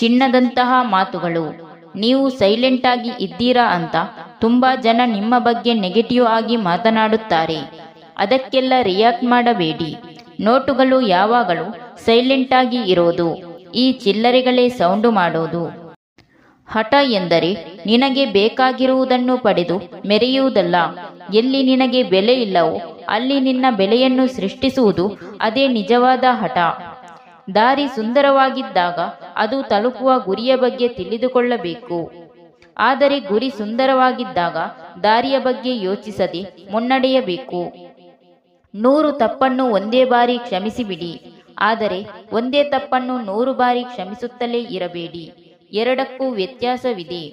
ಚಿನ್ನದಂತಹ ಮಾತುಗಳು. ನೀವು ಸೈಲೆಂಟ್ ಆಗಿ ಇದ್ದೀರಾ ಅಂತ ತುಂಬಾ ಜನ ನಿಮ್ಮ ಬಗ್ಗೆ ನೆಗೆಟಿವ್ ಆಗಿ ಮಾತನಾಡುತ್ತಾರೆ. ಅದಕ್ಕೆಲ್ಲ ರಿಯಾಕ್ಟ್ ಮಾಡಬೇಡಿ. ನೋಟುಗಳು ಯಾವಾಗಲೂ ಸೈಲೆಂಟ್ ಆಗಿ ಇರೋದು. ಈ ಚಿಲ್ಲರೆಗಳೇ ಸೌಂಡು ಮಾಡೋದು. ಹಠ ಎಂದರೆ ನಿನಗೆ ಬೇಕಾಗಿರುವುದನ್ನು ಪಡೆದು ಮೆರೆಯುವುದಲ್ಲ. ಎಲ್ಲಿ ನಿನಗೆ ಬೆಲೆ ಇಲ್ಲವೋ ಅಲ್ಲಿ ನಿನ್ನ ಬೆಲೆಯನ್ನು ಸೃಷ್ಟಿಸುವುದು, ಅದೇ ನಿಜವಾದ ಹಠ. ದಾರಿ ಸುಂದರವಾಗಿದ್ದಾಗ ಅದು ತಲುಪುವ ಗುರಿಯ ಬಗ್ಗೆ ತಿಳಿದುಕೊಳ್ಳಬೇಕು. ಆದರೆ ಗುರಿ ಸುಂದರವಾಗಿದ್ದಾಗ ದಾರಿಯ ಬಗ್ಗೆ ಯೋಚಿಸದೆ ಮುನ್ನಡೆಯಬೇಕು. 100 ತಪ್ಪನ್ನು ಒಂದೇ ಬಾರಿ ಕ್ಷಮಿಸಿಬಿಡಿ. ಆದರೆ ಒಂದೇ ತಪ್ಪನ್ನು 100 ಬಾರಿ ಕ್ಷಮಿಸುತ್ತಲೇ ಇರಬೇಡಿ. ಎರಡಕ್ಕೂ ವ್ಯತ್ಯಾಸವಿದೆ.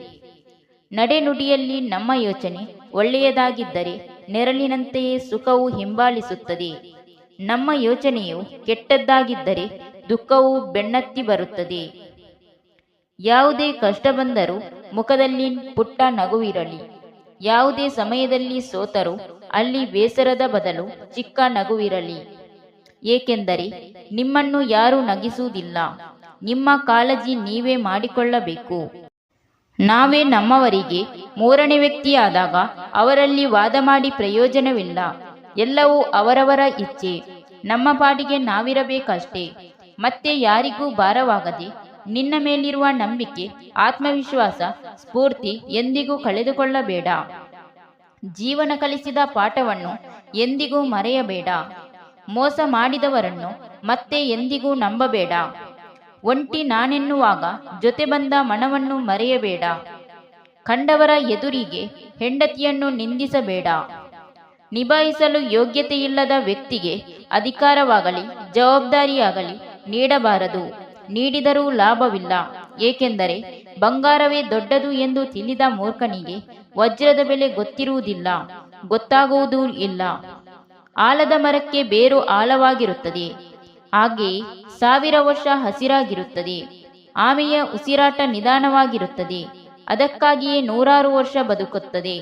ನಡೆನುಡಿಯಲ್ಲಿ ನಮ್ಮ ಯೋಚನೆ ಒಳ್ಳೆಯದಾಗಿದ್ದರೆ ನೆರಳಿನಂತೆಯೇ ಸುಖವು ಹಿಂಬಾಲಿಸುತ್ತದೆ. ನಮ್ಮ ಯೋಚನೆಯು ಕೆಟ್ಟದ್ದಾಗಿದ್ದರೆ ದುಃಖವು ಬೆನ್ನತ್ತಿ ಬರುತ್ತದೆ. ಯಾವುದೇ ಕಷ್ಟ ಬಂದರೂ ಮುಖದಲ್ಲಿ ಪುಟ್ಟ ನಗುವಿರಲಿ. ಯಾವುದೇ ಸಮಯದಲ್ಲಿ ಸೋತರೂ ಅಲ್ಲಿ ಬೇಸರದ ಬದಲು ಚಿಕ್ಕ ನಗುವಿರಲಿ. ಏಕೆಂದರೆ ನಿಮ್ಮನ್ನು ಯಾರೂ ನಗಿಸುವುದಿಲ್ಲ. ನಿಮ್ಮ ಕಾಳಜಿ ನೀವೇ ಮಾಡಿಕೊಳ್ಳಬೇಕು. ನಾವೇ ನಮ್ಮವರಿಗೆ ಮೂರನೇ ವ್ಯಕ್ತಿಯಾದಾಗ ಅವರಲ್ಲಿ ವಾದ ಮಾಡಿ ಪ್ರಯೋಜನವಿಲ್ಲ. ಎಲ್ಲವೂ ಅವರವರ ಇಚ್ಛೆ. ನಮ್ಮ ಪಾಡಿಗೆ ನಾವಿರಬೇಕಷ್ಟೇ. ಮತ್ತೆ ಯಾರಿಗೂ ಭಾರವಾಗದೆ ನಿನ್ನ ಮೇಲಿರುವ ನಂಬಿಕೆ, ಆತ್ಮವಿಶ್ವಾಸ, ಸ್ಫೂರ್ತಿ ಎಂದಿಗೂ ಕಳೆದುಕೊಳ್ಳಬೇಡ. ಜೀವನ ಕಲಿಸಿದ ಪಾಠವನ್ನು ಎಂದಿಗೂ ಮರೆಯಬೇಡ. ಮೋಸ ಮಾಡಿದವರನ್ನು ಮತ್ತೆ ಎಂದಿಗೂ ನಂಬಬೇಡ. ಒಂಟಿ ನಾನೆನ್ನುವಾಗ ಜೊತೆ ಬಂದ ಮನವನ್ನು ಮರೆಯಬೇಡ. ಕಂಡವರ ಎದುರಿಗೆ ಹೆಂಡತಿಯನ್ನು ನಿಂದಿಸಬೇಡ. ನಿಭಾಯಿಸಲು ಯೋಗ್ಯತೆಯಿಲ್ಲದ ವ್ಯಕ್ತಿಗೆ ಅಧಿಕಾರವಾಗಲಿ ಜವಾಬ್ದಾರಿಯಾಗಲಿ ನೀಡಬಾರದು. ನೀಡಿದರೂ ಲಾಭವಿಲ್ಲ. ಏಕೆಂದರೆ ಬಂಗಾರವೇ ದೊಡ್ಡದು ಎಂದು ತಿಳಿದ ಮೂರ್ಖನಿಗೆ ವಜ್ರದ ಬೆಲೆ ಗೊತ್ತಿರುವುದಿಲ್ಲ, ಗೊತ್ತಾಗುವುದೂ ಇಲ್ಲ. ಆಲದ ಮರಕ್ಕೆ ಬೇರು ಆಳವಾಗಿರುತ್ತದೆ. ಹಾಗೆಯೇ 1000 ವರ್ಷ ಹಸಿರಾಗಿರುತ್ತದೆ. ಆಮೆಯ ಉಸಿರಾಟ ನಿಧಾನವಾಗಿರುತ್ತದೆ. ಅದಕ್ಕಾಗಿಯೇ 100 ವರ್ಷ ಬದುಕುತ್ತದೆ.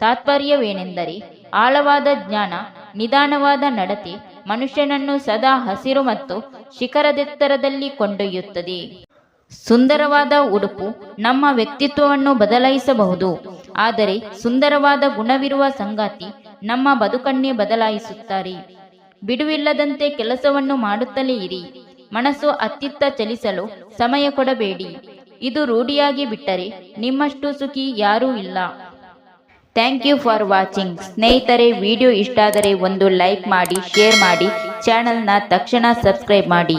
ತಾತ್ಪರ್ಯವೇನೆಂದರೆ ಆಳವಾದ ಜ್ಞಾನ, ನಿಧಾನವಾದ ನಡತೆ ಮನುಷ್ಯನನ್ನು ಸದಾ ಹಸಿರು ಮತ್ತು ಶಿಖರದೆತ್ತರದಲ್ಲಿ ಕೊಂಡೊಯ್ಯುತ್ತದೆ. ಸುಂದರವಾದ ಉಡುಪು ನಮ್ಮ ವ್ಯಕ್ತಿತ್ವವನ್ನು ಬದಲಾಯಿಸಬಹುದು. ಆದರೆ ಸುಂದರವಾದ ಗುಣವಿರುವ ಸಂಗಾತಿ ನಮ್ಮ ಬದುಕನ್ನೇ ಬದಲಾಯಿಸುತ್ತಾರೆ. ಬಿಡುವಿಲ್ಲದಂತೆ ಕೆಲಸವನ್ನು ಮಾಡುತ್ತಲೇ ಇರಿ. ಮನಸ್ಸು ಅತ್ತಿತ್ತ ಚಲಿಸಲು ಸಮಯ ಕೊಡಬೇಡಿ. ಇದು ರೂಢಿಯಾಗಿ ಬಿಟ್ಟರೆ ನಿಮ್ಮಷ್ಟು ಸುಖಿ ಯಾರೂ ಇಲ್ಲ. Thank you for watching. ಸ್ನೇಹಿತರೆ, ವಿಡಿಯೋ ಇಷ್ಟ ಆದರೆ ಒಂದು ಲೈಕ್ ಮಾಡಿ, ಶೇರ್ ಮಾಡಿ, ಚಾನಲ್ನ ತಕ್ಷಣ ಸಬ್ಸ್ಕ್ರೈಬ್ ಮಾಡಿ.